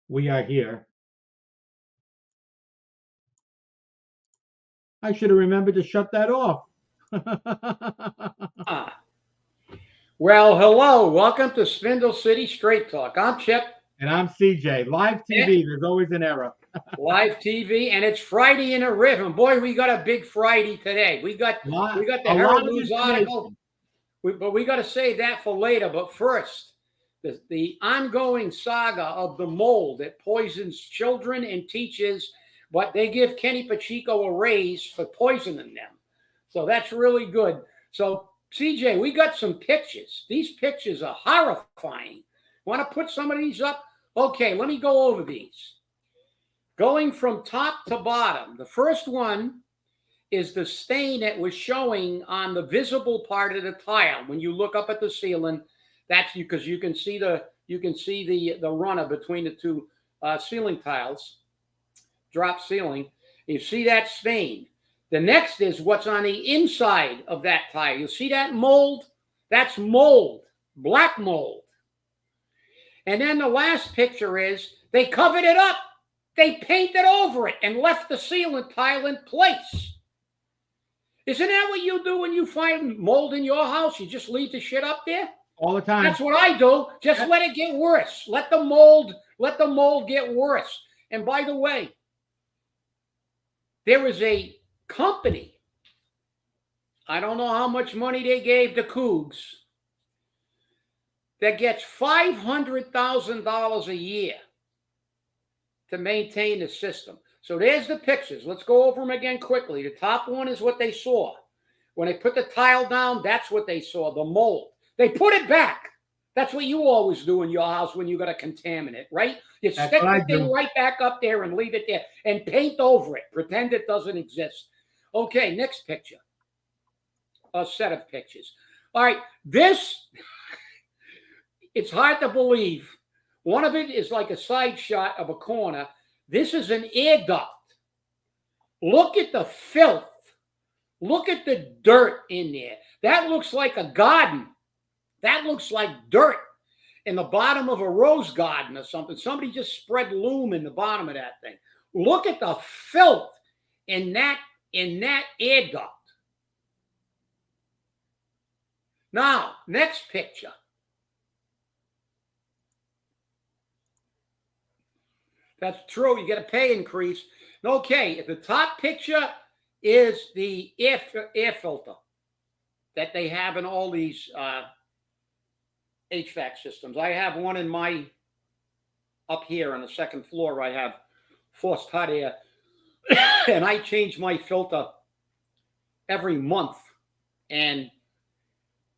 We are here. I should have remembered to shut that off. Well, hello. Welcome to Spindle City Straight Talk. I'm Chip. And I'm CJ. Live TV, there's always an error. Live TV, and it's Friday in a rhythm. Boy, we got a big Friday today. We got the Herald News article, but we got to save that for later. But first, the ongoing saga of the mold that poisons children and teachers, but they give Kenny Pacheco a raise for poisoning them. So that's really good. So, CJ, we got some pictures. These pictures are horrifying. Want to put some of these up? Okay, let me go over these. Going from top to bottom, the first one is the stain that was showing on the visible part of the tile. When you look up at the ceiling, that's because you can see the runner between the two ceiling tiles, drop ceiling. You see that stain. The next is what's on the inside of that tile. You see that mold? That's mold, black mold. And then the last picture is they covered it up. They painted over it and left the ceiling tile in place. Isn't that what you do when you find mold in your house? You just leave the shit up there? All the time. That's what I do. Just let it get worse. Let the mold get worse. And by the way, there was a company, I don't know how much money they gave the Cougs, that gets $500,000 a year to maintain the system. So there's the pictures. Let's go over them again quickly. The top one is what they saw. When they put the tile down, that's what they saw, the mold. They put it back. That's what you always do in your house when you got a contaminant, right? You stick the thing right back up there and leave it there and paint over it. Pretend it doesn't exist. Okay, next picture. A set of pictures. All right, this, it's hard to believe. One of it is like a side shot of a corner. This is an air duct. Look at the filth. Look at the dirt in there. That looks like a garden. That looks like dirt in the bottom of a rose garden or something. Somebody just spread loom in the bottom of that thing. Look at the filth in that air duct. Now, next picture. That's true. You get a pay increase. Okay, the top picture is the air filter that they have in all these HVAC systems. I have one in my, up here on the second floor, I have forced hot air, and I change my filter every month. And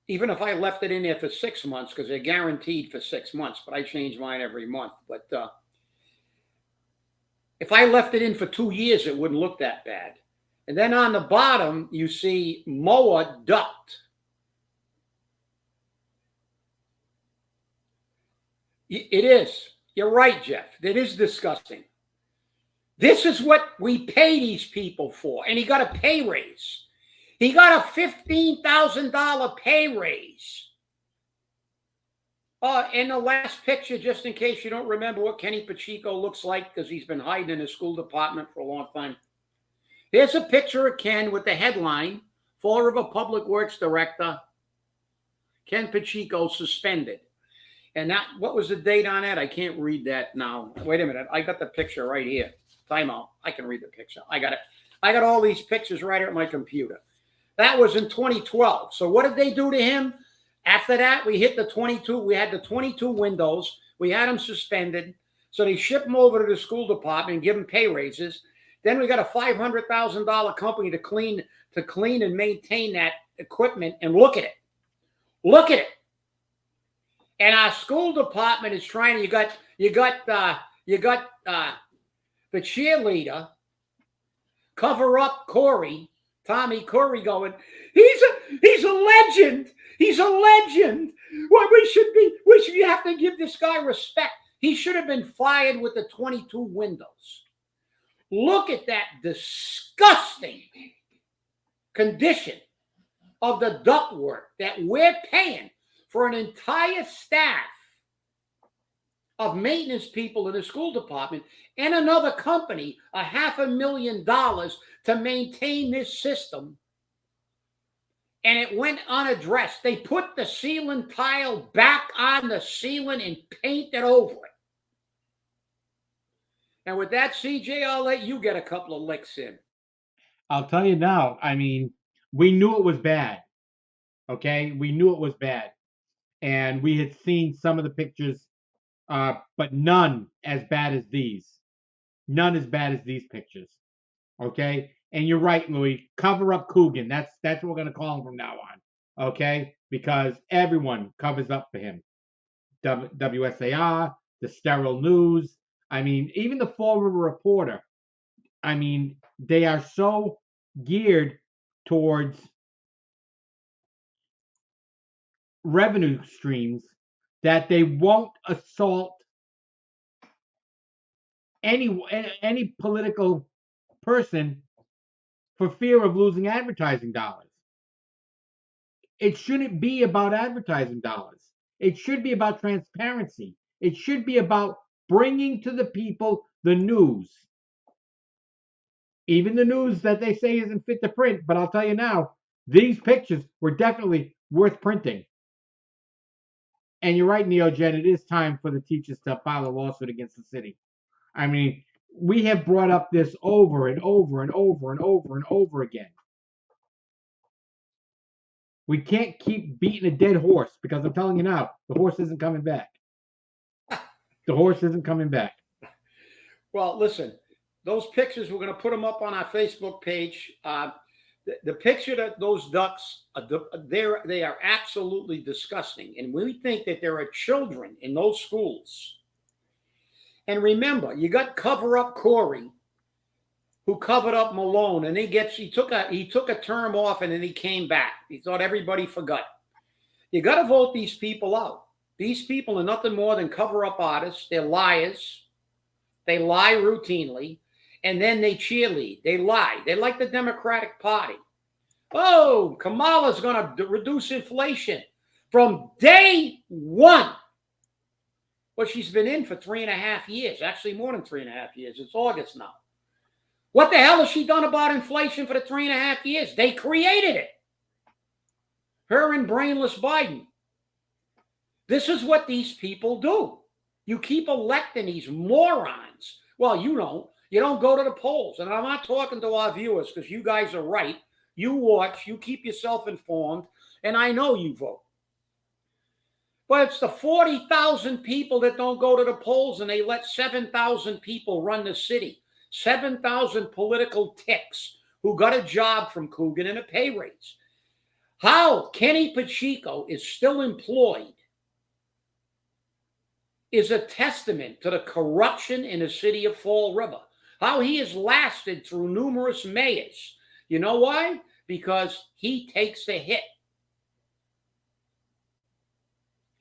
even if I left it in there for 6 months, because they're guaranteed for 6 months, but I change mine every month. But if I left it in for 2 years, it wouldn't look that bad. And then on the bottom, you see mower duct. It is. You're right, Jeff. It is disgusting. This is what we pay these people for. And he got a pay raise. He got a $15,000 pay raise. In the last picture, just in case you don't remember what Kenny Pacheco looks like, because he's been hiding in the school department for a long time. Here's a picture of Ken with the headline, Fall of a Public Works Director, Ken Pacheco suspended. And that, what was the date on that? I can't read that now. Wait a minute. I got the picture right here. Time out. I can read the picture. I got it. I got all these pictures right at my computer. That was in 2012. So what did they do to him? After that, we hit the 22. We had the 22 windows. We had him suspended. So they ship him over to the school department and give him pay raises. Then we got a $500,000 company to clean and maintain that equipment. And look at it. Look at it. And our school department is trying. You got the cheerleader cover up Corey, Tommy Corey, going, he's a legend. He's a legend. Well, you have to give this guy respect. He should have been fired with the 22 windows. Look at that disgusting condition of the ductwork that we're paying for an entire staff of maintenance people in the school department and another company $500,000 to maintain this system. And it went unaddressed. They put the ceiling tile back on the ceiling and painted over it. And with that, CJ, I'll let you get a couple of licks in. I'll tell you now, I mean, we knew it was bad. Okay? We knew it was bad. And we had seen some of the pictures, but none as bad as these. None as bad as these pictures. Okay? And you're right, Louis. Cover up Coogan. That's what we're gonna call him from now on. Okay? Because everyone covers up for him. WSAR, the Sterile News. I mean, even the Fall River Reporter. I mean, they are so geared towards revenue streams that they won't assault any political person for fear of losing advertising dollars. It shouldn't be about advertising dollars. It should be about transparency. It should be about bringing to the people the news. Even the news that they say isn't fit to print, but I'll tell you now, these pictures were definitely worth printing. And you're right, Neogen, it is time for the teachers to file a lawsuit against the city. I mean, we have brought up this over and over and over and over and over again. We can't keep beating a dead horse because I'm telling you now, the horse isn't coming back. The horse isn't coming back. Well, listen, those pictures, we're going to put them up on our Facebook page. The picture that those ducks, they are absolutely disgusting. And we think that there are children in those schools. And remember, you got Cover Up Corey, who covered up Malone, and he took a term off and then he came back. He thought everybody forgot. You got to vote these people out. These people are nothing more than cover-up artists. They're liars. They lie routinely, and then they cheerlead. They lie. They're like the Democratic Party. Oh, Kamala's going to reduce inflation from day one. Well, she's been in for 3.5 years, actually more than 3.5 years. It's August now. What the hell has she done about inflation for the 3.5 years? They created it. Her and brainless Biden. This is what these people do. You keep electing these morons. Well, you don't. You don't go to the polls. And I'm not talking to our viewers because you guys are right. You watch. You keep yourself informed. And I know you vote. But it's the 40,000 people that don't go to the polls and they let 7,000 people run the city. 7,000 political ticks who got a job from Coogan and a pay raise. How Kenny Pacheco is still employed is a testament to the corruption in the city of Fall River. How he has lasted through numerous mayors. You know why? Because he takes the hit.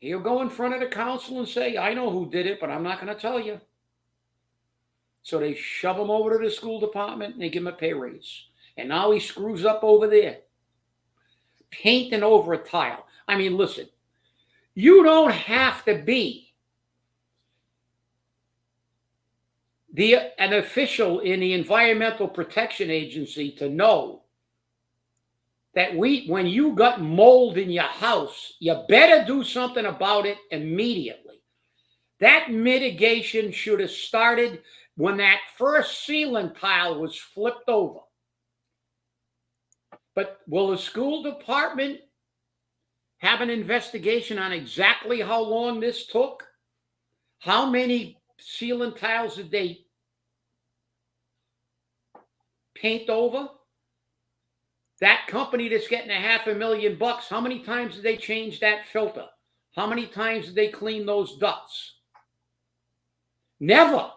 He'll go in front of the council and say, I know who did it, but I'm not going to tell you. So they shove him over to the school department and they give him a pay raise. And now he screws up over there. Painting over a tile. I mean, listen, you don't have to be an official in the Environmental Protection Agency to know that when you got mold in your house, you better do something about it immediately. That mitigation should have started when that first ceiling tile was flipped over. But will the school department have an investigation on exactly how long this took? How many ceiling tiles did they paint over? That company that's getting $500,000, how many times did they change that filter? How many times did they clean those ducts? Never.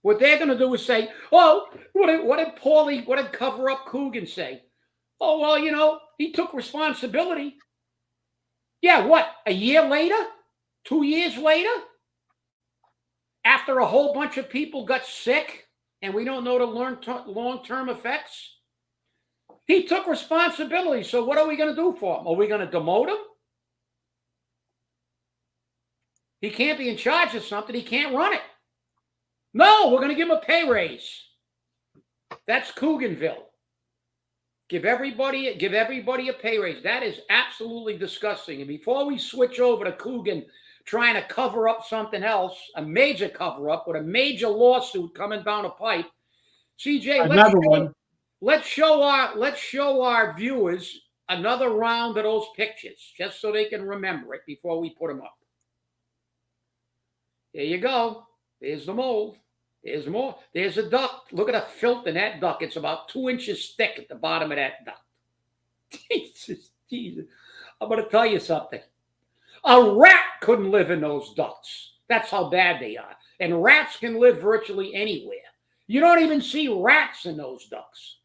What they're going to do is say, oh, what did Cover Up Coogan say? Oh, well, you know, he took responsibility. Yeah, what? A year later? 2 years later? After a whole bunch of people got sick and we don't know the long-term effects? He took responsibility. So what are we going to do for him? Are we going to demote him? He can't be in charge of something. He can't run it. No, we're going to give him a pay raise. That's Cooganville. Give everybody a pay raise. That is absolutely disgusting. And before we switch over to Coogan trying to cover up something else, a major cover up with a major lawsuit coming down a pipe, CJ, let's show our viewers another round of those pictures, just so they can remember it before we put them up. There you go. There's the mold. There's more. There's a duck. Look at the filth in that duck. It's about 2 inches thick at the bottom of that duck. Jesus. I'm going to tell you something. A rat couldn't live in those ducks. That's how bad they are. And rats can live virtually anywhere. You don't even see rats in those ducks.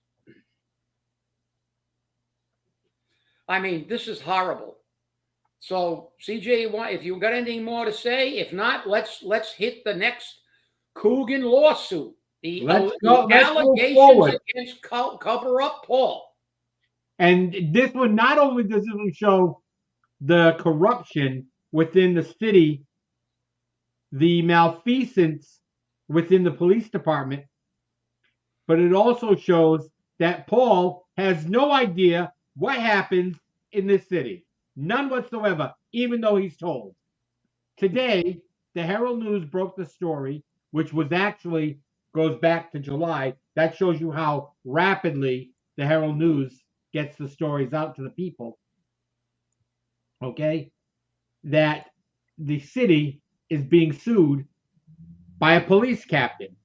I mean, this is horrible. So, CJ, if you got anything more to say, if not, let's hit the next Coogan lawsuit. The allegations against cover up Paul. And this one, not only does it show the corruption within the city, the malfeasance within the police department, but it also shows that Paul has no idea what happens in this city. None whatsoever, even though he's told. Today, the Herald News broke the story, which was actually goes back to July. That shows you how rapidly the Herald News gets the stories out to the people. Okay? That the city is being sued by a police captain.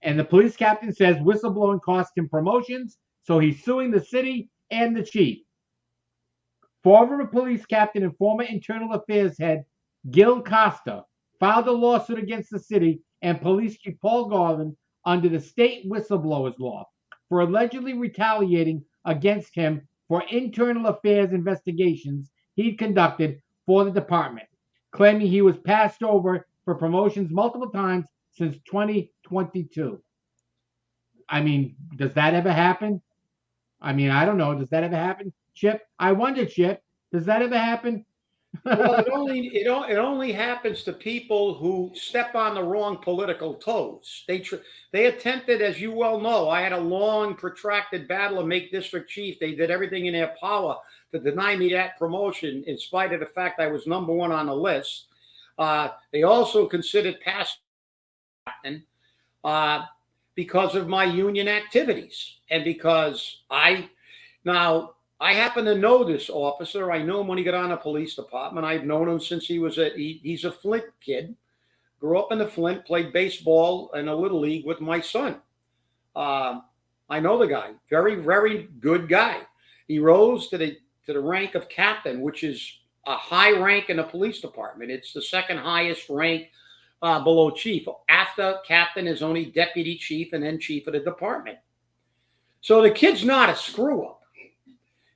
And the police captain says whistleblowing cost him promotions, so he's suing the city and the chief. Former police captain and former internal affairs head Gil Costa filed a lawsuit against the city and police chief Paul Garland under the state whistleblowers law for allegedly retaliating against him for internal affairs investigations he'd conducted for the department, claiming he was passed over for promotions multiple times since 2022. I mean, does that ever happen? I mean, I don't know. Does that ever happen, Chip? I wonder, Chip, does that ever happen? Well, it only happens to people who step on the wrong political toes. They attempted, as you well know, I had a long, protracted battle to make district chief. They did everything in their power to deny me that promotion, in spite of the fact I was number one on the list. They also considered past captain because of my union activities, and because I happen to know this officer. I know him when he got on the police department. I've known him since he's a Flint kid. Grew up in the Flint, played baseball in a little league with my son. I know the guy. Very, very good guy. He rose to the rank of captain, which is a high rank in the police department. It's the second highest rank below chief. After captain is only deputy chief and then chief of the department. So the kid's not a screw up.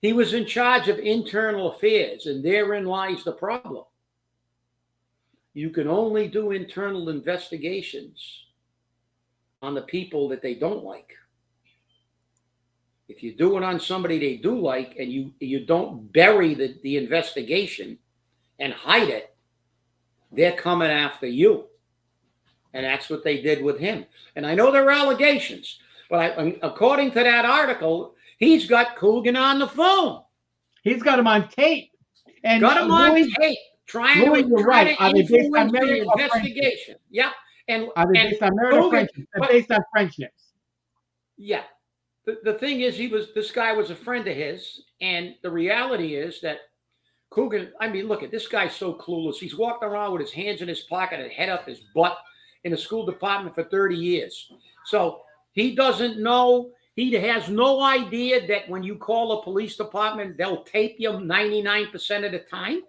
He was in charge of internal affairs, and therein lies the problem. You can only do internal investigations on the people that they don't like. If you do it on somebody they do like, and you don't bury the investigation and hide it, they're coming after you. And that's what they did with him. And I know there are allegations, but according to that article, he's got Coogan on the phone. He's got him on tape. And got him on tape, trying to influence the investigation. Yeah. And are they based on merit or friendship? They're based on friendships. Yeah. The thing is, this guy was a friend of his, and the reality is that Coogan, I mean, look at this guy's so clueless. He's walked around with his hands in his pocket and head up his butt in the school department for 30 years. So he doesn't know. He has no idea that when you call a police department, they'll tape you 99% of the time.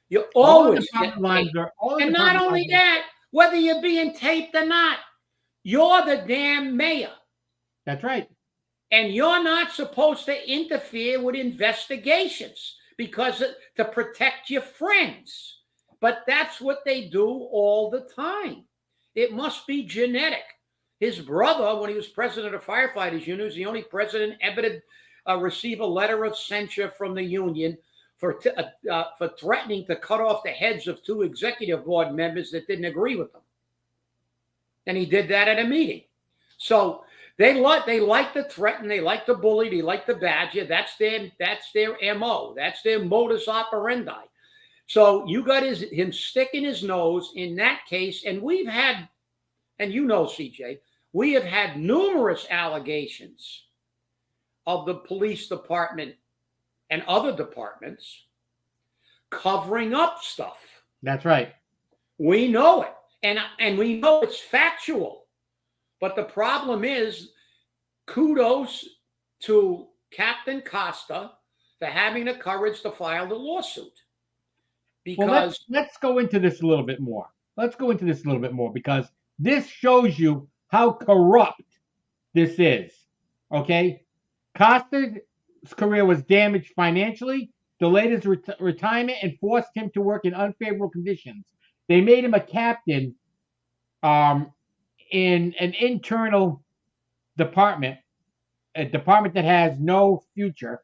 You always get taped. And not only that, whether you're being taped or not, you're the damn mayor. That's right. And you're not supposed to interfere with investigations because to protect your friends. But that's what they do all the time. It must be genetic. His brother, when he was president of Firefighters Union, was the only president ever to receive a letter of censure from the union for threatening to cut off the heads of 2 executive board members that didn't agree with him. And he did that at a meeting. So they like to threaten, they like to bully, they like to badger. That's their MO. That's their modus operandi. So you got him sticking his nose in that case, and we've had, and you know, CJ, we have had numerous allegations of the police department and other departments covering up stuff. That's right. We know it, and we know it's factual. But the problem is, kudos to Captain Costa for having the courage to file the lawsuit. Because well, let's go into this a little bit more. Because this shows you how corrupt this is. Okay? Costa's career was damaged financially, delayed his retirement, and forced him to work in unfavorable conditions. They made him a captain in an internal department, a department that has no future,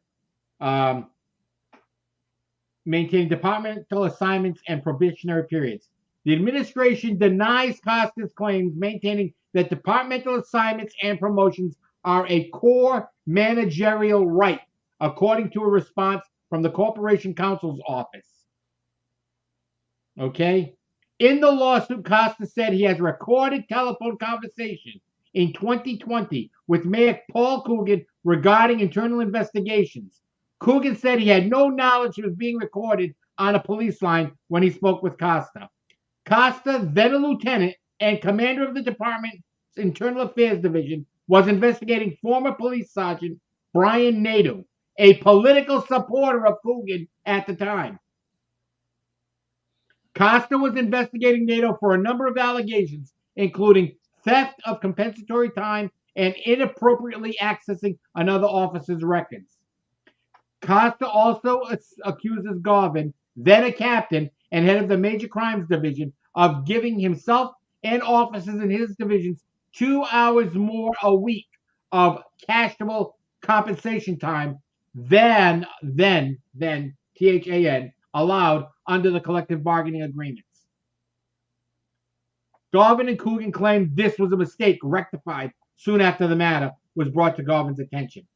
maintaining departmental assignments and probationary periods. The administration denies Costa's claims, maintaining that departmental assignments and promotions are a core managerial right, according to a response from the Corporation Counsel's office. Okay? In the lawsuit, Costa said he has recorded telephone conversation in 2020 with Mayor Paul Coogan regarding internal investigations. Coogan said he had no knowledge he was being recorded on a police line when he spoke with Costa. Costa, then a lieutenant and commander of the department's Internal Affairs Division, was investigating former police sergeant Brian Nadeau, a political supporter of Coogan at the time. Costa was investigating Nadeau for a number of allegations, including theft of compensatory time and inappropriately accessing another officer's records. Costa also accuses Garvin, then a captain and head of the Major Crimes Division, of giving himself and officers in his divisions 2 hours more a week of cashable compensation time than THAN allowed under the collective bargaining agreements. Garvin and Coogan claimed this was a mistake rectified soon after the matter was brought to Garvin's attention.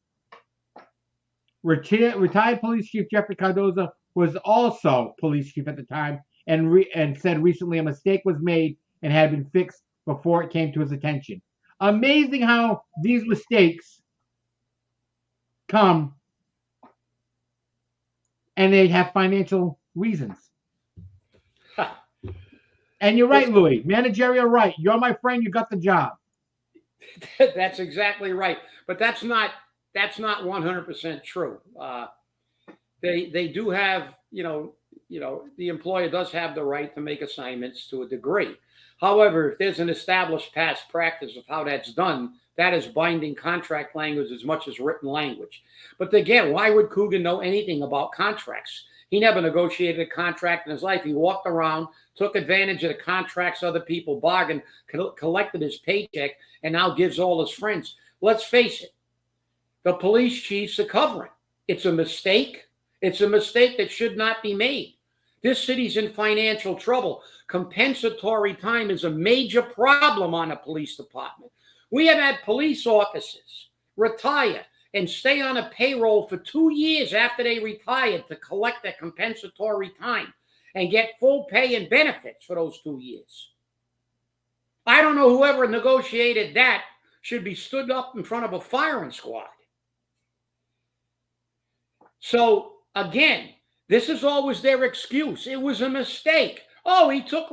Retired Police Chief Jeffrey Cardoza was also police chief at the time and said recently a mistake was made and had been fixed before it came to his attention. Amazing how these mistakes come and they have financial reasons. And you're right, Louis. Managerial right. You're my friend. You got the job. That's exactly right. But that's not 100% true. They do have, the employer does have the right to make assignments to a degree. However, if there's an established past practice of how that's done, that is binding contract language as much as written language. But again, why would Coogan know anything about contracts? He never negotiated a contract in his life. He walked around, took advantage of the contracts other people bargained, collected his paycheck, and now gives all his friends. Let's face it, the police chiefs are covering. It's a mistake. It's a mistake that should not be made. This city's in financial trouble. Compensatory time is a major problem on the police department. We have had police officers retire and stay on a payroll for 2 years after they retired to collect their compensatory time and get full pay and benefits for those 2 years. I don't know whoever negotiated that should be stood up in front of a firing squad. So again, this is always their excuse. It was a mistake. Oh, he took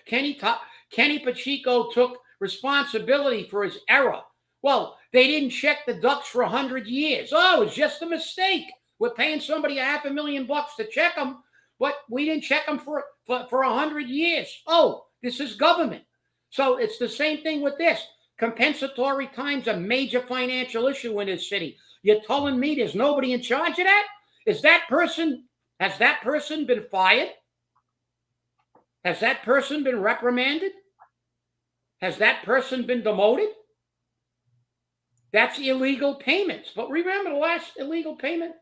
Kenny Pacheco took responsibility for his error. Well, they didn't check the ducks for 100 years. Oh, it's just a mistake. We're paying somebody $500,000 to check them, but we didn't check them for 100 years. Oh, this is government. So it's the same thing with this. Compensatory time's a major financial issue in this city. You're telling me there's nobody in charge of that? Has that person been fired? Has that person been reprimanded? Has that person been demoted? That's illegal payments. But remember the last illegal payment?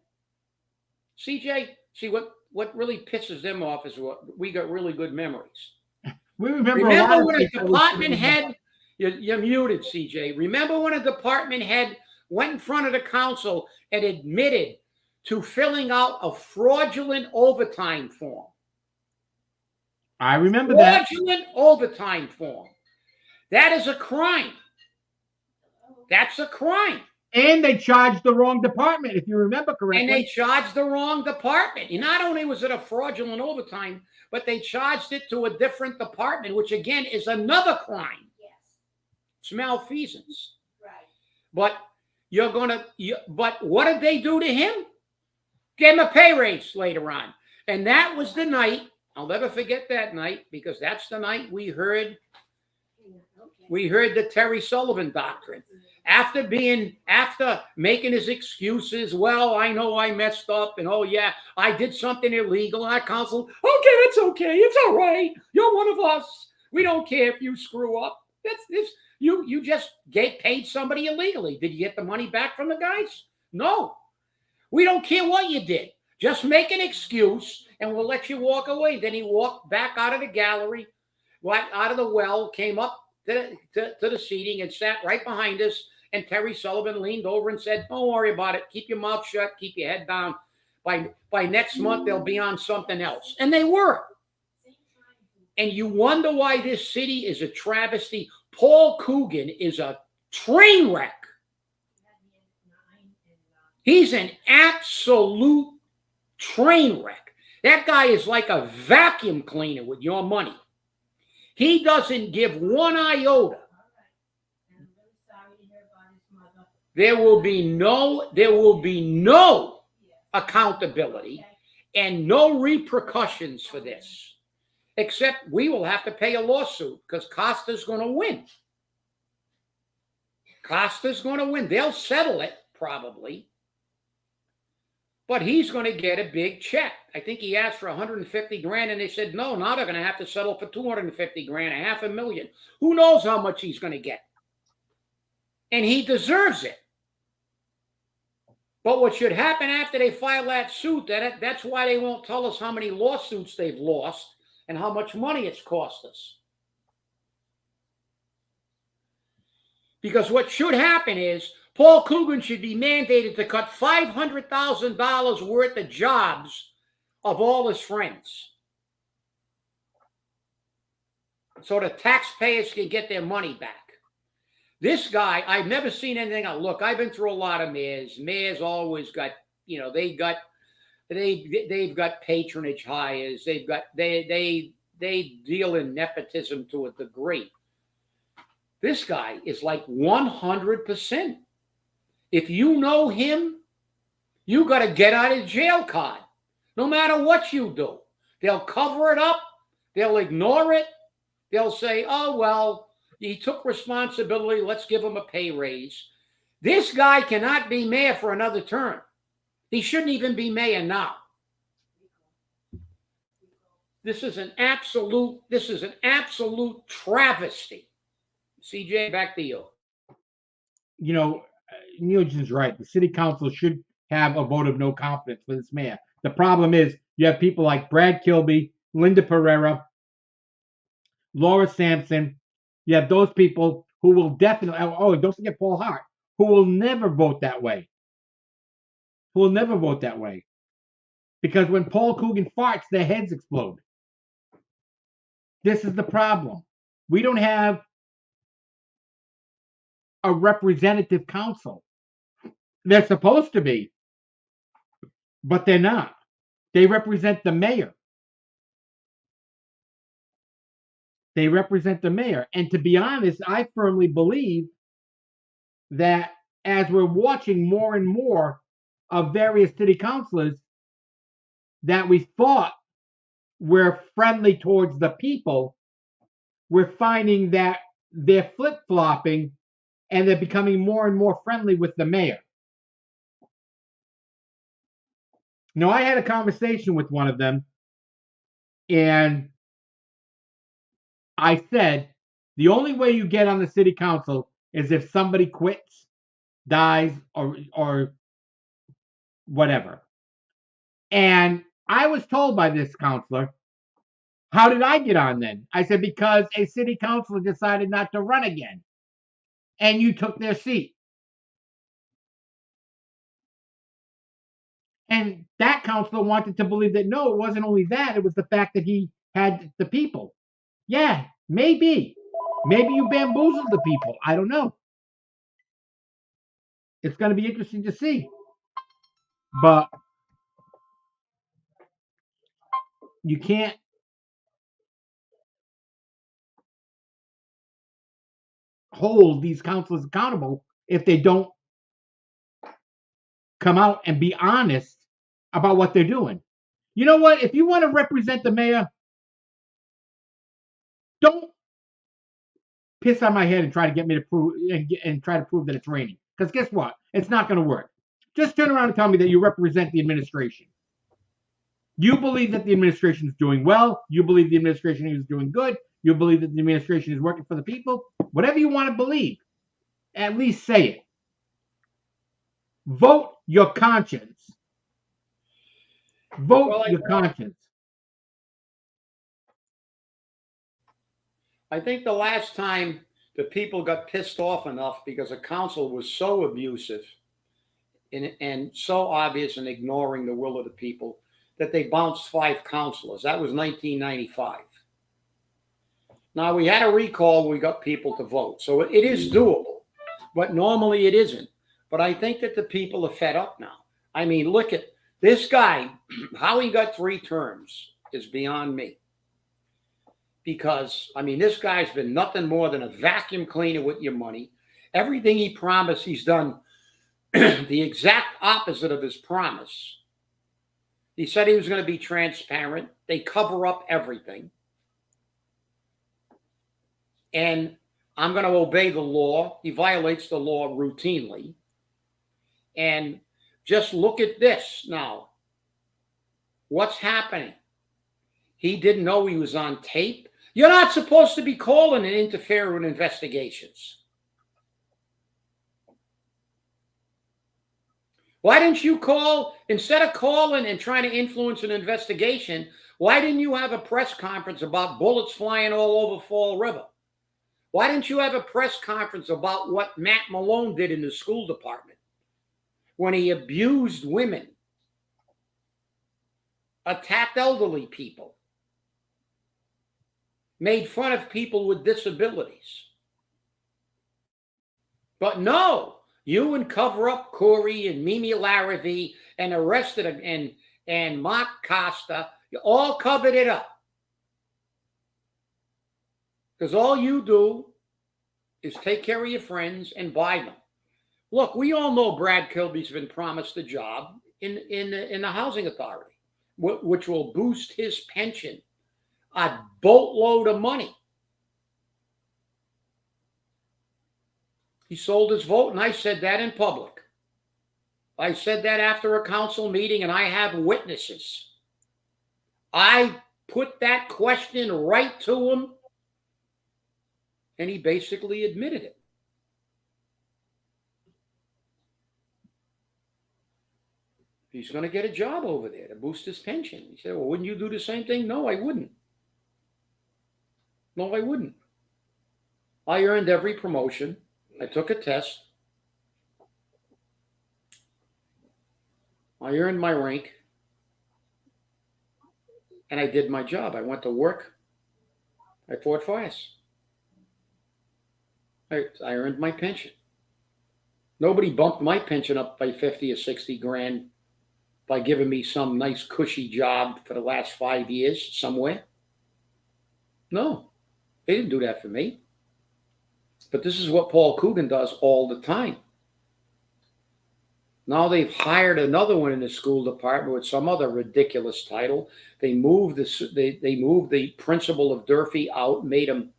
CJ, See, what really pisses them off is what we got really good memories. We remember when a department head, you're muted, CJ. Remember when a department head went in front of the council and admitted to filling out a fraudulent overtime form? I remember that. Fraudulent overtime form. That is a crime. That's a crime. And they charged the wrong department, if you remember correctly. And they charged the wrong department. And not only was it a fraudulent overtime, but they charged it to a different department, which again is another crime. Yes. It's malfeasance. Right. But but what did they do to him? Gave him a pay raise later on. And that was the night, I'll never forget that night, because that's the night we heard the Terry Sullivan doctrine. After making his excuses, well, I know I messed up, and oh yeah, I did something illegal. Our counsel, okay, it's okay, it's all right. You're one of us. We don't care if you screw up. That's this. You just paid somebody illegally. Did you get the money back from the guys? No. We don't care what you did. Just make an excuse, and we'll let you walk away. Then he walked back out of the gallery, out of the well, came up to the seating and sat right behind us. And Terry Sullivan leaned over and said, don't worry about it. Keep your mouth shut. Keep your head down. By next month, they'll be on something else. And they were. And you wonder why this city is a travesty. Paul Coogan is a train wreck. He's an absolute train wreck. That guy is like a vacuum cleaner with your money. He doesn't give one iota. There will be no accountability and no repercussions for this, except we will have to pay a lawsuit because Costa's going to win. Costa's going to win. They'll settle it probably, but he's going to get a big check. I think he asked for 150 grand, and they said no. Now they're going to have to settle for 250 grand, $500,000. Who knows how much he's going to get? And he deserves it. But what should happen after they file that suit, that's why they won't tell us how many lawsuits they've lost and how much money it's cost us. Because what should happen is Paul Coogan should be mandated to cut $500,000 worth of jobs of all his friends, so the taxpayers can get their money back. This guy, I've never seen anything. Look, I've been through a lot of mayors. Mayors always got, they've got patronage hires. They deal in nepotism to a degree. This guy is like 100%. If you know him, you got a get out of jail card. No matter what you do, they'll cover it up. They'll ignore it. They'll say, oh, well, he took responsibility. Let's give him a pay raise. This guy cannot be mayor for another term. He shouldn't even be mayor now. This is an absolute travesty. CJ, back to you. Neogen's right. The city council should have a vote of no confidence for this mayor. The problem is you have people like Brad Kilby, Linda Pereira, Laura Sampson. You have those people who will definitely, don't forget Paul Hart, who will never vote that way. Because when Paul Coogan farts, their heads explode. This is the problem. We don't have a representative council. They're supposed to be, but they're not. They represent the mayor. And to be honest, I firmly believe that as we're watching more and more of various city councilors that we thought were friendly towards the people, we're finding that they're flip-flopping and they're becoming more and more friendly with the mayor. Now, I had a conversation with one of them, and I said, the only way you get on the city council is if somebody quits, dies, or whatever. And I was told by this counselor, how did I get on then? I said, because a city councilor decided not to run again, and you took their seat. And that counselor wanted to believe that no, it wasn't only that, it was the fact that he had the people. Yeah, maybe. Maybe you bamboozled the people. I don't know. It's going to be interesting to see. But you can't hold these counselors accountable if they don't come out and be honest about what they're doing. You know what? If you want to represent the mayor, don't piss on my head and try to get me to prove and try to prove that it's raining. Because guess what? It's not going to work. Just turn around and tell me that you represent the administration. You believe that the administration is doing well. You believe the administration is doing good. You believe that the administration is working for the people. Whatever you want to believe, at least say it. Vote your conscience. Vote your conscience. I think the last time the people got pissed off enough because the council was so abusive and so obvious in ignoring the will of the people that they bounced 5 councilors. That was 1995. Now, we had a recall, we got people to vote. So it is doable, but normally it isn't. But I think that the people are fed up now. I mean, look at this guy, how he got 3 terms is beyond me. Because, I mean, this guy's been nothing more than a vacuum cleaner with your money. Everything he promised, he's done the exact opposite of his promise. He said he was going to be transparent. They cover up everything. And I'm going to obey the law. He violates the law routinely. And just look at this now. What's happening? He didn't know he was on tape. You're not supposed to be calling and interfering in investigations. Why didn't you call, instead of calling and trying to influence an investigation, why didn't you have a press conference about bullets flying all over Fall River? Why didn't you have a press conference about what Matt Malone did in the school department when he abused women, attacked elderly people, made fun of people with disabilities? But no, you and Cover Up Corey and Mimi Larrabee and arrested and Mark Costa, you all covered it up. Because all you do is take care of your friends and buy them. Look, we all know Brad Kilby's been promised a job in the housing authority, which will boost his pension a boatload of money. He sold his vote, and I said that in public. I said that after a council meeting, and I have witnesses. I put that question right to him, and he basically admitted it. He's going to get a job over there to boost his pension. He said, well, wouldn't you do the same thing? No, I wouldn't. No, I wouldn't. I earned every promotion. I took a test. I earned my rank. And I did my job. I went to work. I fought fires. I earned my pension. Nobody bumped my pension up by 50 or 60 grand by giving me some nice cushy job for the last 5 years somewhere. No, they didn't do that for me. But this is what Paul Coogan does all the time. Now they've hired another one in the school department with some other ridiculous title. They moved the principal of Durfee out, made him,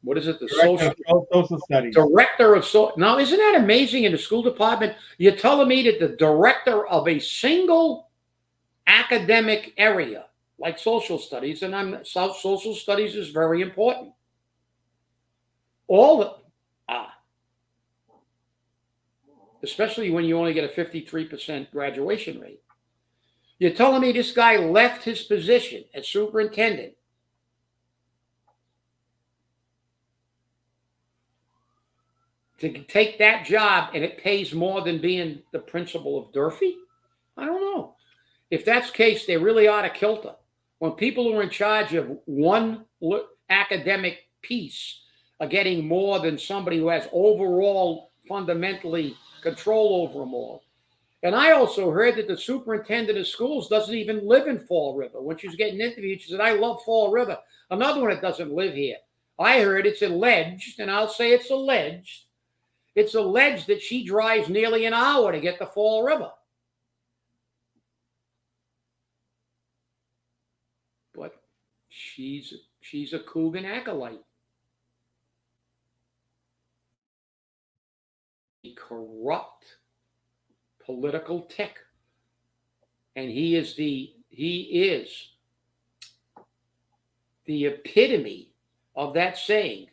what is it? The social studies. Director of so. Now, isn't that amazing? In the school department, you're telling me that the director of a single academic area like social studies, and social studies is very important. Especially when you only get a 53% graduation rate. You're telling me this guy left his position as superintendent to take that job, and it pays more than being the principal of Durfee? I don't know. If that's the case, they really ought to kilter. When people who are in charge of one academic piece are getting more than somebody who has overall fundamentally control over them all. And I also heard that the superintendent of schools doesn't even live in Fall River. When she was getting interviewed, she said, I love Fall River. Another one that doesn't live here. I heard it's alleged, and I'll say it's alleged that she drives nearly an hour to get to Fall River. But she's a Coogan acolyte. A corrupt political tick. And he is the epitome of that saying,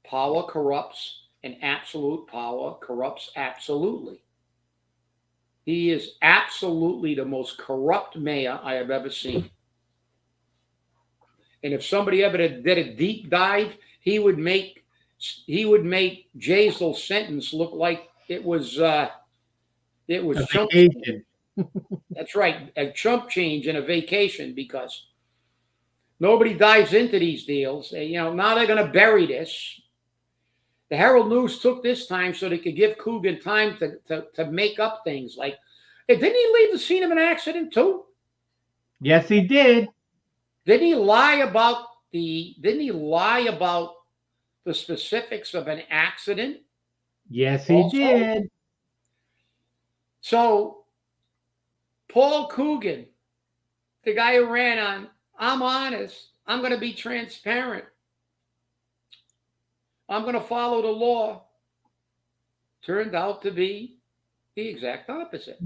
power corrupts, and absolute power corrupts absolutely. He is absolutely the most corrupt mayor I have ever seen. And if somebody ever did a deep dive, he would make Jaysel's sentence look like it was chump change. That's right, a chump change and a vacation, because nobody dives into these deals. Now they're going to bury this. The Herald News took this time so they could give Coogan time to make up things. Like, hey, didn't he leave the scene of an accident too? Yes, he did. Didn't he lie about the specifics of an accident? Yes, he did. So, Paul Coogan, the guy who ran on, I'm honest, I'm going to be transparent, I'm going to follow the law, turned out to be the exact opposite.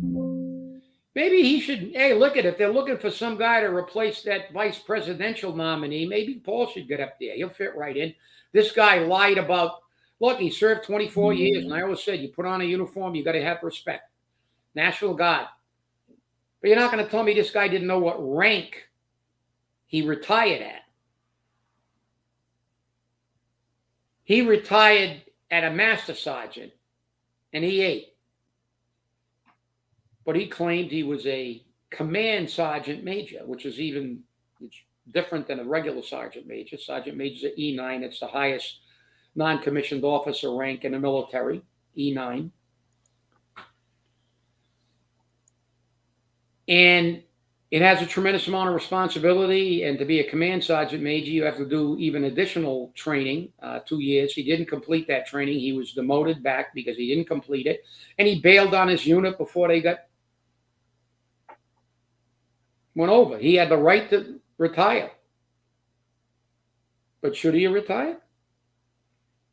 Maybe he should, hey, look at it. If they're looking for some guy to replace that vice presidential nominee, maybe Paul should get up there. He'll fit right in. This guy lied about, look, he served 24 years. And I always said, you put on a uniform, you got to have respect. National Guard. But you're not going to tell me this guy didn't know what rank he retired at. He retired at a master sergeant, and he ate. But he claimed he was a command sergeant major, which is different than a regular sergeant major. Sergeant major is an E9. It's the highest non-commissioned officer rank in the military, E9. And it has a tremendous amount of responsibility. And to be a command sergeant major, you have to do even additional training, 2 years. He didn't complete that training. He was demoted back because he didn't complete it. And he bailed on his unit before they went over. He had the right to retire. But should he have retired?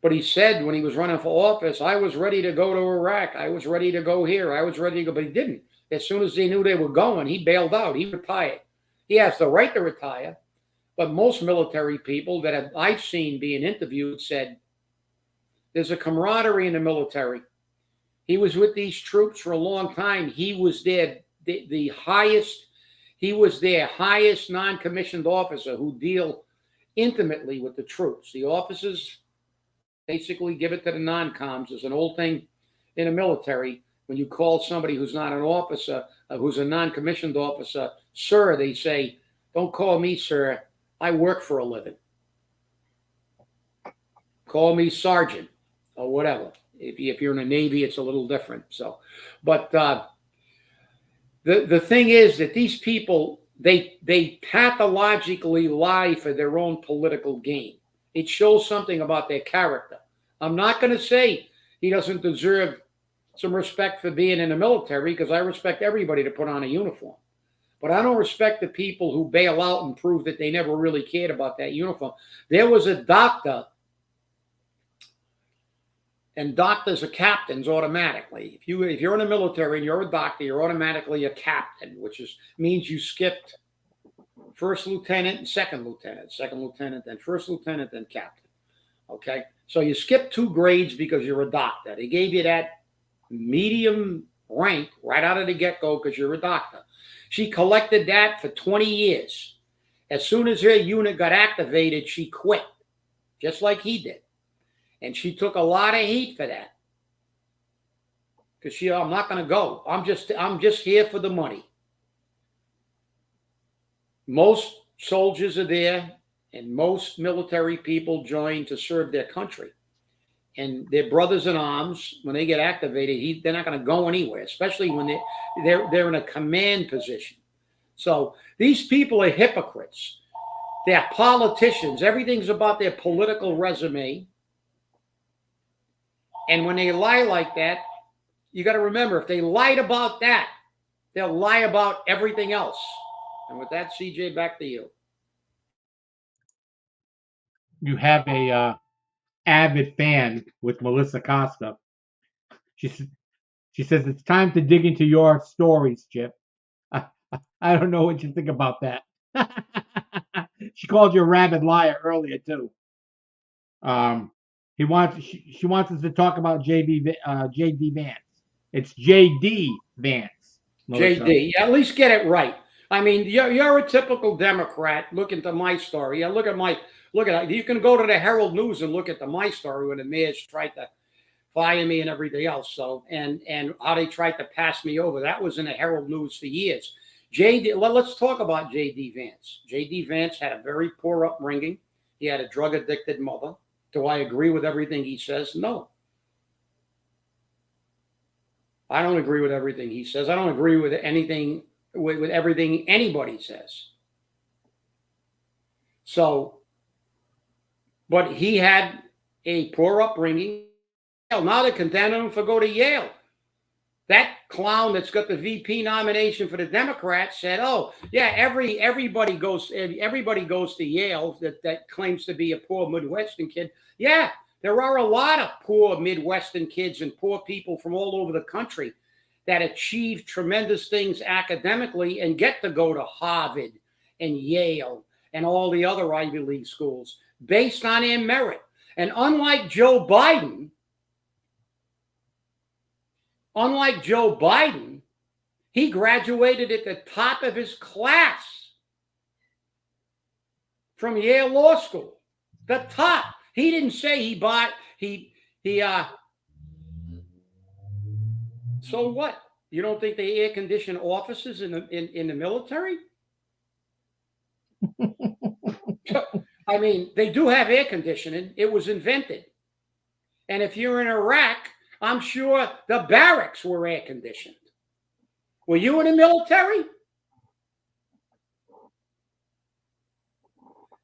But he said when he was running for office, I was ready to go to Iraq. I was ready to go here. I was ready to go. But he didn't. As soon as they knew they were going, he bailed out. He retired. He has the right to retire. But most military people that I've seen being interviewed said there's a camaraderie in the military. He was with these troops for a long time. He was their highest non-commissioned officer who deal intimately with the troops. The officers basically give it to the non-coms. There's an old thing in the military. When you call somebody who's not an officer, who's a non-commissioned officer, sir, they say, don't call me sir. I work for a living. Call me sergeant or whatever. If you're in the Navy, it's a little different. So, but the thing is that these people, they pathologically lie for their own political gain. It shows something about their character. I'm not going to say he doesn't deserve some respect for being in the military, because I respect everybody to put on a uniform. But I don't respect the people who bail out and prove that they never really cared about that uniform. There was a doctor, and doctors are captains automatically. If you're in the military and you're a doctor, you're automatically a captain, which means you skipped first lieutenant and second lieutenant, then first lieutenant, then captain. Okay? So you skip 2 grades because you're a doctor. They gave you that medium rank right out of the get-go because you're a doctor. She collected that for 20 years. As soon as her unit got activated, she quit, just like he did. And she took a lot of heat for that. Because I'm not going to go. I'm just here for the money. Most soldiers are there, and most military people join to serve their country. And their brothers in arms, when they get activated, they're not going to go anywhere, especially when they're in a command position. So these people are hypocrites. They're politicians. Everything's about their political resume. And when they lie like that, you got to remember, if they lied about that, they'll lie about everything else. And with that, CJ, back to you. You have a avid fan with Melissa Costa. She says it's time to dig into your stories, Chip. I don't know what you think about that. She called you a rabid liar earlier too. She wants us to talk about JD Vance. It's JD Vance. Melissa. JD, at least get it right. I mean, you're a typical Democrat. Look into my story. Yeah, look at you can go to the Herald News and look at my story when the mayor's tried to fire me and everything else. So and how they tried to pass me over. That was in the Herald News for years. Let's talk about JD Vance. JD Vance had a very poor upbringing. He had a drug addicted mother. Do I agree with everything he says? No. I don't agree with everything he says. I don't agree with anything with everything anybody says. So, but he had a poor upbringing. Now they're condemning him for go to Yale. That clown that's got the VP nomination for the Democrats said, "Oh, yeah, everybody goes to Yale that claims to be a poor Midwestern kid." Yeah, there are a lot of poor Midwestern kids and poor people from all over the country that achieve tremendous things academically and get to go to Harvard and Yale and all the other Ivy League schools based on their merit. And unlike Joe Biden, he graduated at the top of his class from Yale Law School. The top. He didn't say so what? You don't think they air condition offices in the military? I mean, they do have air conditioning. It was invented. And if you're in Iraq, I'm sure the barracks were air conditioned. Were you in the military?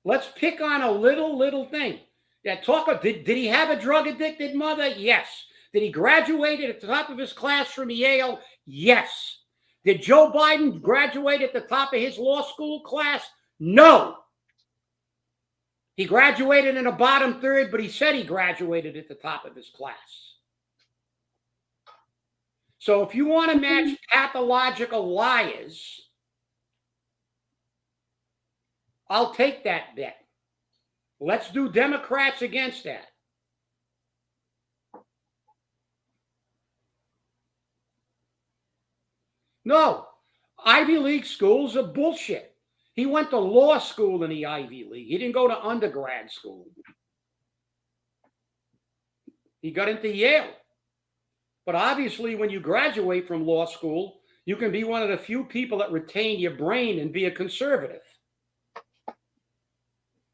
Let's pick on a little thing. Yeah, did he have a drug addicted mother? Yes. Did he graduate at the top of his class from Yale? Yes. Did Joe Biden graduate at the top of his law school class? No. He graduated in the bottom third, but he said he graduated at the top of his class. So if you want to match pathological liars, I'll take that bet. Let's do Democrats against that. No, Ivy League schools are bullshit. He went to law school in the Ivy League. He didn't go to undergrad school. He got into Yale. But obviously, when you graduate from law school, you can be one of the few people that retain your brain and be a conservative.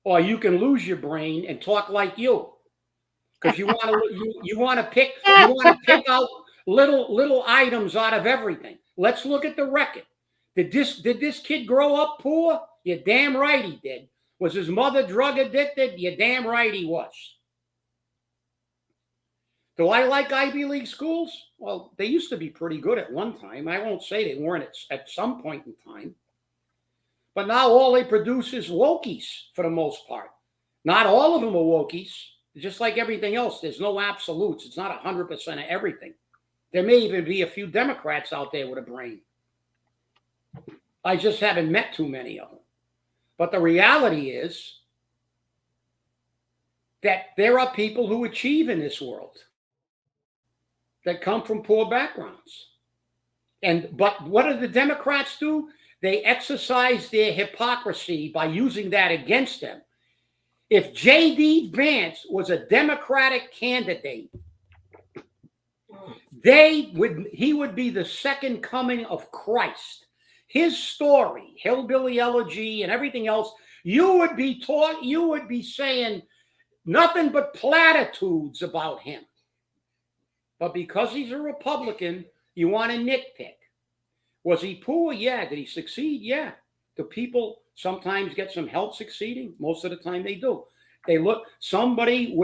Or you can lose your brain and talk like you, because you want to pick out little items out of everything. Let's look at the record. Did this kid grow up poor? You're damn right he did. Was his mother drug addicted? You're damn right he was. Do I like Ivy League schools? Well, they used to be pretty good at one time. I won't say they weren't at some point in time. But now all they produce is wokies for the most part. Not all of them are wokies. Just like everything else, there's no absolutes. It's not 100% of everything. There may even be a few Democrats out there with a brain. I just haven't met too many of them. But the reality is that there are people who achieve in this world that come from poor backgrounds. But what do the Democrats do? they exercise their hypocrisy by using that against them. If J.D. Vance was a Democratic candidate, he would be the second coming of Christ. His story, Hillbilly Elegy and everything else, you would be taught, you would be saying nothing but platitudes about him. But because he's a Republican, you want to nitpick. Was he poor? Yeah. Did he succeed? Yeah. Do people sometimes get some help succeeding? Most of the time they do. They look, somebody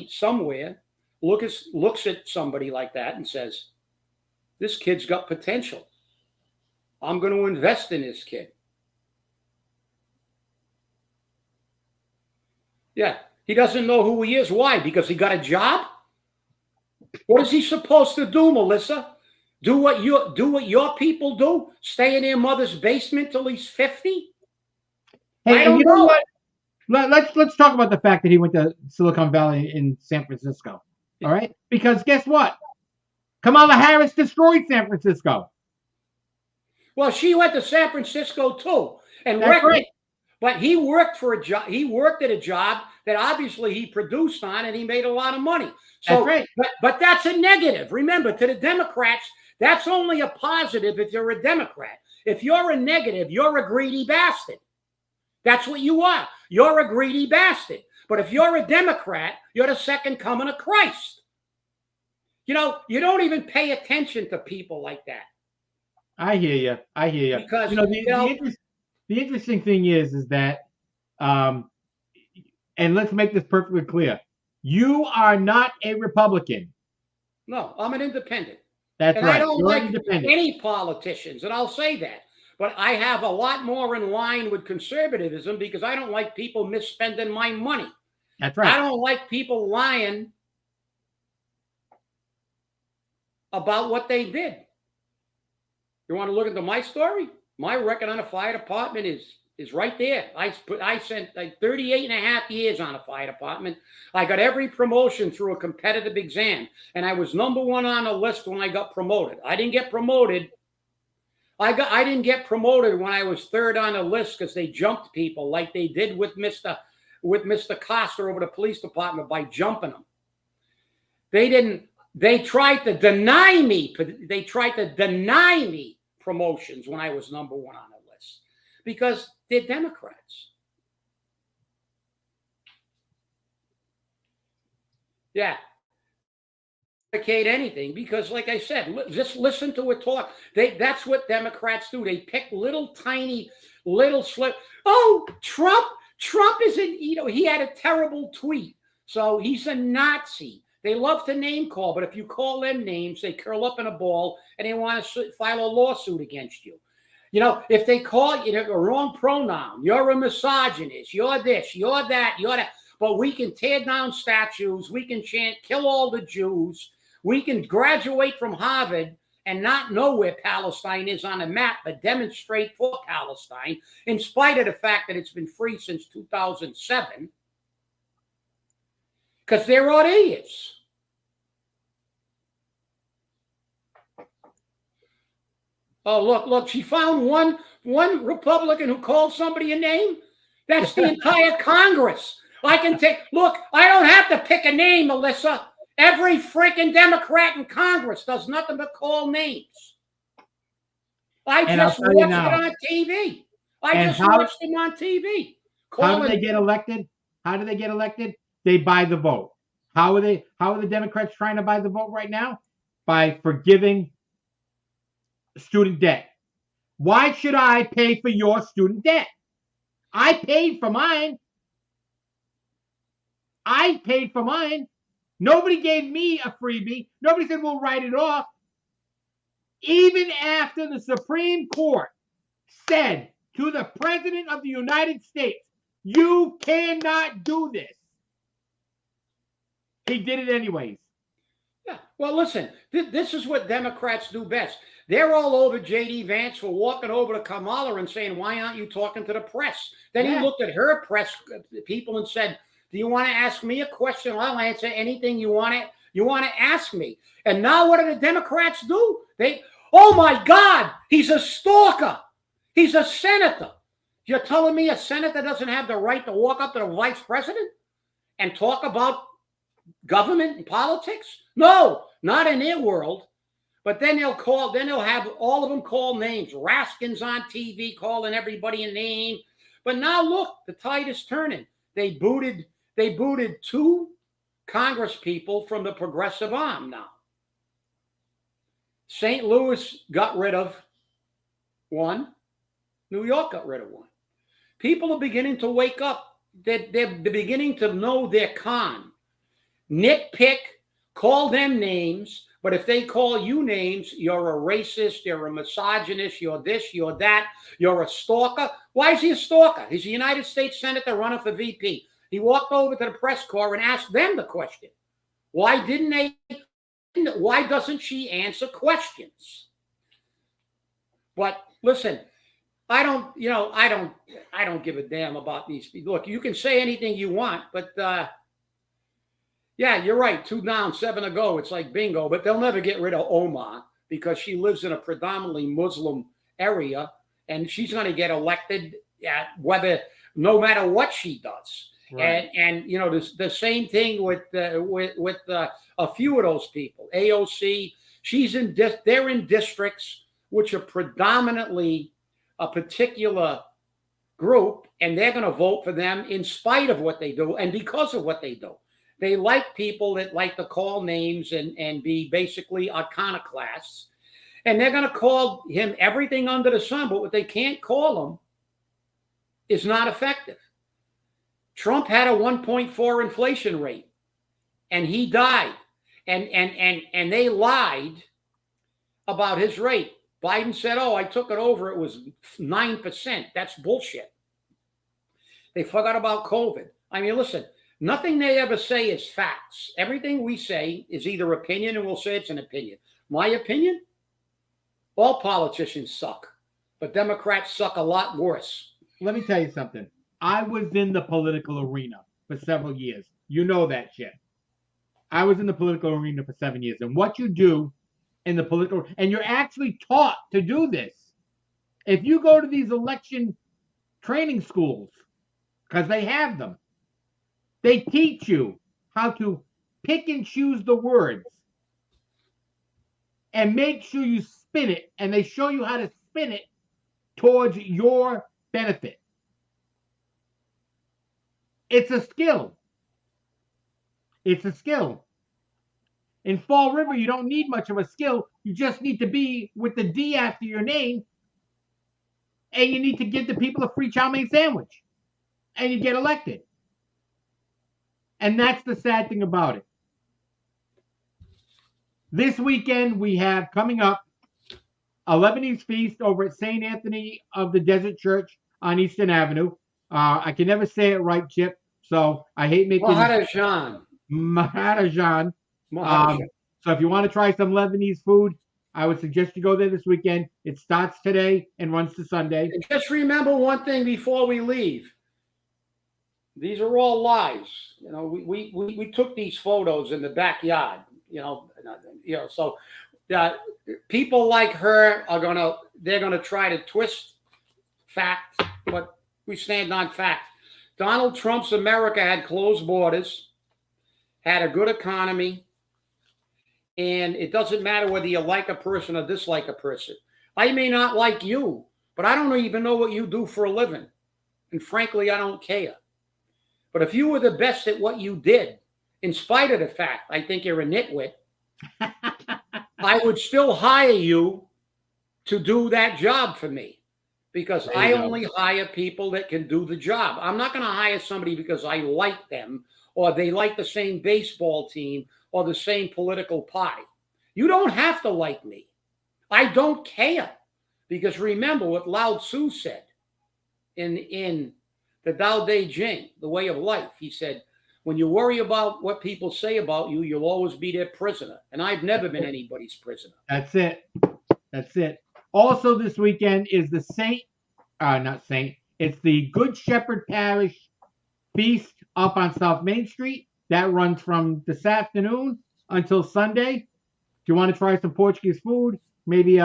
somewhere looks at somebody like that and says, this kid's got potential. I'm going to invest in this kid. Yeah. He doesn't know who he is. Why? Because he got a job? What is he supposed to do, Melissa? Do what your people do? Stay in their mother's basement till he's 50? Hey, I don't know what? Let's talk about the fact that he went to Silicon Valley in San Francisco. All right? Because guess what? Kamala Harris destroyed San Francisco. Well, she went to San Francisco too. And right. But he worked for a job. He worked at a job that obviously he produced on, and he made a lot of money. So, that's right. But that's a negative. Remember, to the Democrats, that's only a positive if you're a Democrat. If you're a negative, you're a greedy bastard. That's what you are. You're a greedy bastard. But if you're a Democrat, you're the second coming of Christ. You know, you don't even pay attention to people like that. I hear you. Because the interesting thing is that, and let's make this perfectly clear. You are not a Republican. No, I'm an independent. That's and right. I don't like any politicians, and I'll say that. But I have a lot more in line with conservatism because I don't like people misspending my money. That's right. I don't like people lying about what they did. You want to look into my story? My record on the fire department is right there. I spent like 38 and a half years on a fire department. I got every promotion through a competitive exam, and I was number one on the list when I got promoted. I didn't get promoted. I didn't get promoted when I was third on the list because they jumped people like they did with Mr. Costa over the police department by jumping them. They tried to deny me. They tried to deny me promotions when I was number one on the list because they're Democrats. Yeah. Anything because, like I said, just listen to it talk. That's what Democrats do. They pick little tiny slip. Oh, Trump isn't. He had a terrible tweet, so he's a Nazi. They love to name call, but if you call them names, they curl up in a ball and they want to file a lawsuit against you. If they call you a wrong pronoun, you're a misogynist. You're this. You're that. You're that. But we can tear down statues. We can chant, kill all the Jews. We can graduate from Harvard and not know where Palestine is on a map, but demonstrate for Palestine, in spite of the fact that it's been free since 2007, because they're all idiots. Oh, look, she found one Republican who called somebody a name. That's the entire Congress. I can take, look, I don't have to pick a name, Melissa. Every freaking Democrat in Congress does nothing but call names. I just watched it on TV. I just watched them on TV. How do they get elected? They buy the vote. How are the Democrats trying to buy the vote right now? By forgiving student debt. Why should I pay for your student debt? I paid for mine. Nobody gave me a freebie. Nobody said we'll write it off. Even after the Supreme Court said to the President of the United States, you cannot do this. He did it anyways. Yeah. Well, listen, this is what Democrats do best. They're all over J.D. Vance for walking over to Kamala and saying, why aren't you talking to the press? Then he looked at her press people and said, do you want to ask me a question? I'll answer anything you want to ask me. And now what do the Democrats do? Oh my God, he's a stalker. He's a senator. You're telling me a senator doesn't have the right to walk up to the vice president and talk about government and politics? No, not in their world. But then they'll have all of them call names. Raskin's on TV calling everybody a name. But now look, the tide is turning. They booted 2 Congress people from the progressive arm now. St. Louis got rid of 1. New York got rid of 1. People are beginning to wake up. They're beginning to know their con. Nitpick, call them names, but if they call you names, you're a racist, you're a misogynist, you're this, you're that, you're a stalker. Why is he a stalker? He's a United States Senator running for VP. He walked over to the press corps and asked them the question. Why doesn't she answer questions? But listen, I don't give a damn about these people. Look, you can say anything you want, but yeah, you're right. 2 down, 7 to go. It's like bingo, but they'll never get rid of Omar because she lives in a predominantly Muslim area, and she's going to get elected no matter what she does. Right. And the same thing with a few of those people. AOC, they're in districts which are predominantly a particular group, and they're going to vote for them in spite of what they do and because of what they do. They like people that like to call names and be basically iconoclasts. And they're going to call him everything under the sun, but what they can't call him is not effective. Trump had a 1.4 inflation rate, and he died. And they lied about his rate. Biden said, oh, I took it over. It was 9%. That's bullshit. They forgot about COVID. I mean, listen. Nothing they ever say is facts. Everything we say is either opinion, and we'll say it's an opinion. My opinion? All politicians suck, but Democrats suck a lot worse. Let me tell you something. I was in the political arena for several years. You know that shit. I was in the political arena for 7 years. And what you do in the political, and you're actually taught to do this. If you go to these election training schools, because they have them, they teach you how to pick and choose the words and make sure you spin it, and they show you how to spin it towards your benefit. It's a skill. It's a skill. In Fall River, you don't need much of a skill. You just need to be with the D after your name, and you need to give the people a free chow mein sandwich, and you get elected. And that's the sad thing about it. This weekend, we have coming up a Lebanese feast over at St. Anthony of the Desert Church on Eastern Avenue. I can never say it right, Chip, so I hate making Maharajan. So if you want to try some Lebanese food, I would suggest you go there this weekend. It starts today and runs to Sunday. And just remember one thing before we leave. These are all lies. We took these photos in the backyard. So people like her they're gonna try to twist fact, but we stand on fact. Donald Trump's America had closed borders, had a good economy, and it doesn't matter whether you like a person or dislike a person. I may not like you, but I don't even know what you do for a living, and frankly, I don't care. But if you were the best at what you did, in spite of the fact I think you're a nitwit, I would still hire you to do that job for me, because I only hire people that can do the job. I'm not going to hire somebody because I like them or they like the same baseball team or the same political party. You don't have to like me. I don't care, because remember what Lao Tzu said in the Tao Te Ching, the way of life. He said, when you worry about what people say about you, you'll always be their prisoner. And I've never been anybody's prisoner. That's it. That's it. Also this weekend is the it's the Good Shepherd Parish Feast up on South Main Street. That runs from this afternoon until Sunday. If you want to try some Portuguese food, maybe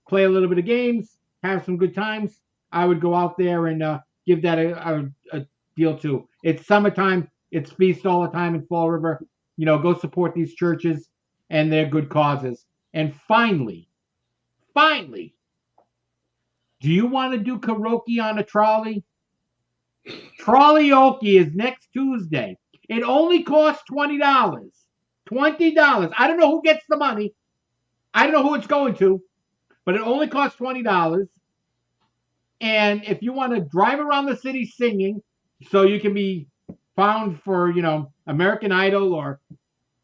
play a little bit of games, have some good times, I would go out there and give that a deal too. It's summertime. It's feast all the time in Fall River. Go support these churches and their good causes. And finally, do you want to do karaoke on a trolley? Trolley-okie is next Tuesday. It only costs $20. $20. I don't know who gets the money. I don't know who it's going to, but it only costs $20. And if you want to drive around the city singing, so you can be found for, American Idol or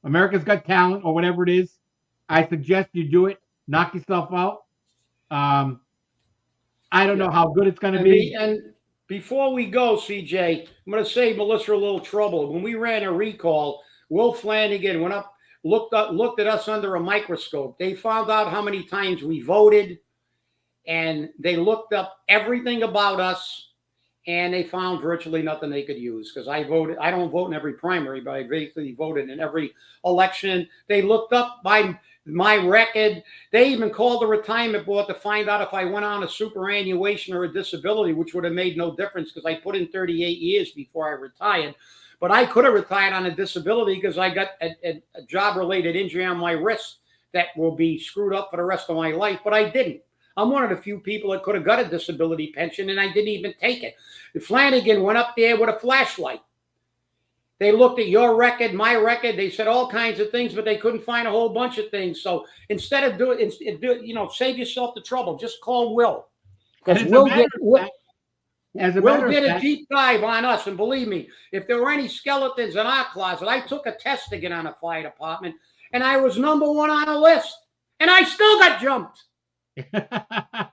America's Got Talent or whatever it is, I suggest you do it. Knock yourself out. I don't know how good it's going to be. And before we go, CJ, I'm going to save Melissa a little trouble. When we ran a recall, Will Flanagan went up, looked at us under a microscope. They found out how many times we voted, and they looked up everything about us, and they found virtually nothing they could use because I voted. I don't vote in every primary, but I basically voted in every election. They looked up my record. They even called the retirement board to find out if I went on a superannuation or a disability, which would have made no difference because I put in 38 years before I retired. But I could have retired on a disability because I got a job-related injury on my wrist that will be screwed up for the rest of my life, but I didn't. I'm one of the few people that could have got a disability pension, and I didn't even take it. Flanagan went up there with a flashlight. They looked at your record, my record. They said all kinds of things, but they couldn't find a whole bunch of things. So instead of save yourself the trouble. Just call Will. Because Will did a deep dive on us. And believe me, if there were any skeletons in our closet, I took a test to get on a fire department, and I was number one on the list. And I still got jumped. I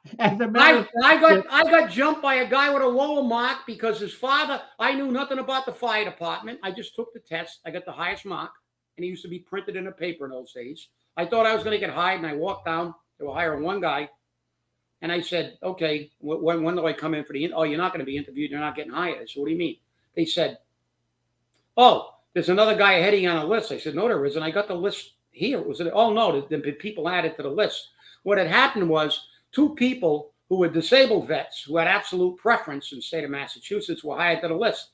got jumped by a guy with a lower mark because his father, I knew nothing about the fire department. I just took the test. I got the highest mark, and he used to be printed in a paper in those days. I thought I was going to get hired, and I walked down. They were hiring one guy, and I said, okay, when do I come in for the interview? Oh, you're not going to be interviewed. You're not getting hired. I said, what do you mean? They said, oh, there's another guy ahead of you on a list. I said, no, there isn't. I got the list here. Oh, no, the people added to the list. What had happened was 2 people who were disabled vets who had absolute preference in the state of Massachusetts were hired to the list.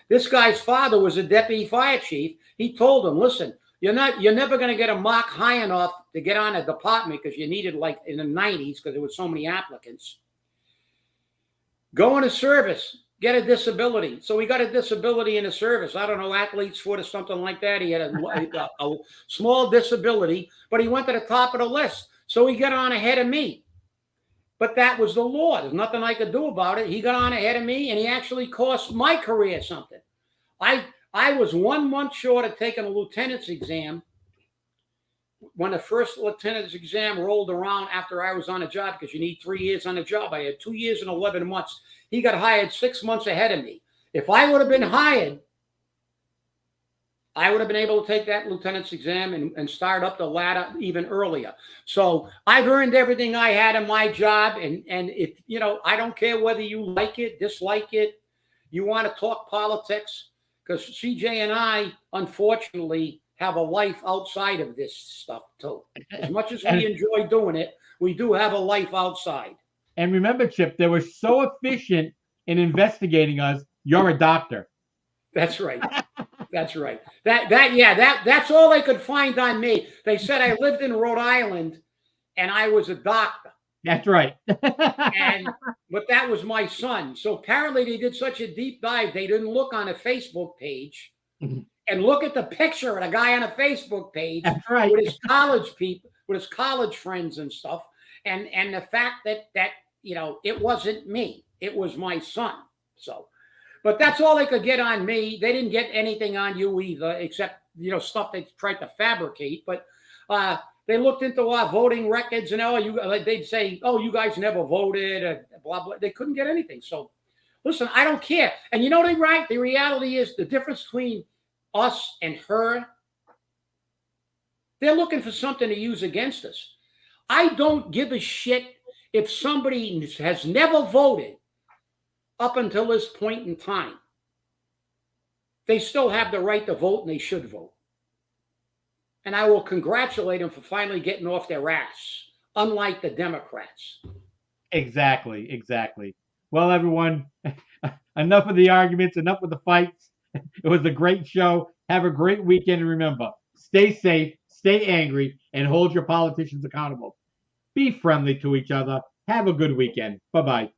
This guy's father was a deputy fire chief. He told him, listen, you're never going to get a mark high enough to get on a department because you needed like in the 90s because there were so many applicants. Go into service, get a disability. So he got a disability in the service. I don't know, athlete's foot or something like that. He had a small disability, but he went to the top of the list. So he got on ahead of me. But that was the law. There's nothing I could do about it. He got on ahead of me, and he actually cost my career something. I was 1 month short of taking a lieutenant's exam when the first lieutenant's exam rolled around after I was on a job, because you need 3 years on a job. I had 2 years and 11 months. He got hired 6 months ahead of me. If I would have been hired, I would have been able to take that lieutenant's exam and start up the ladder even earlier. So I've earned everything I had in my job. And if, I don't care whether you like it, dislike it, you want to talk politics, because CJ and I, unfortunately, have a life outside of this stuff too. As much as we enjoy doing it, we do have a life outside. And remember, Chip, they were so efficient in investigating us. You're a doctor. That's right. That's right. That's all they could find on me. They said I lived in Rhode Island and I was a doctor. That's right. But that was my son. So apparently they did such a deep dive, they didn't look on a Facebook page and look at the picture of the guy on a Facebook page with his college people, with his college friends and stuff. And the fact that it wasn't me, it was my son. So, but that's all they could get on me. They didn't get anything on you either, except, stuff they tried to fabricate. But they looked into our voting records and they'd say, oh, you guys never voted, blah, blah. They couldn't get anything. So listen, I don't care. And the reality is the difference between us and her, they're looking for something to use against us. I don't give a shit if somebody has never voted up until this point in time. They still have the right to vote, and they should vote. And I will congratulate them for finally getting off their ass unlike the Democrats. Exactly. Well, everyone, enough of the arguments, enough of the fights. It was a great show. Have a great weekend. And remember, stay safe, stay angry, and hold your politicians accountable. Be friendly to each other. Have a good weekend. Bye-bye.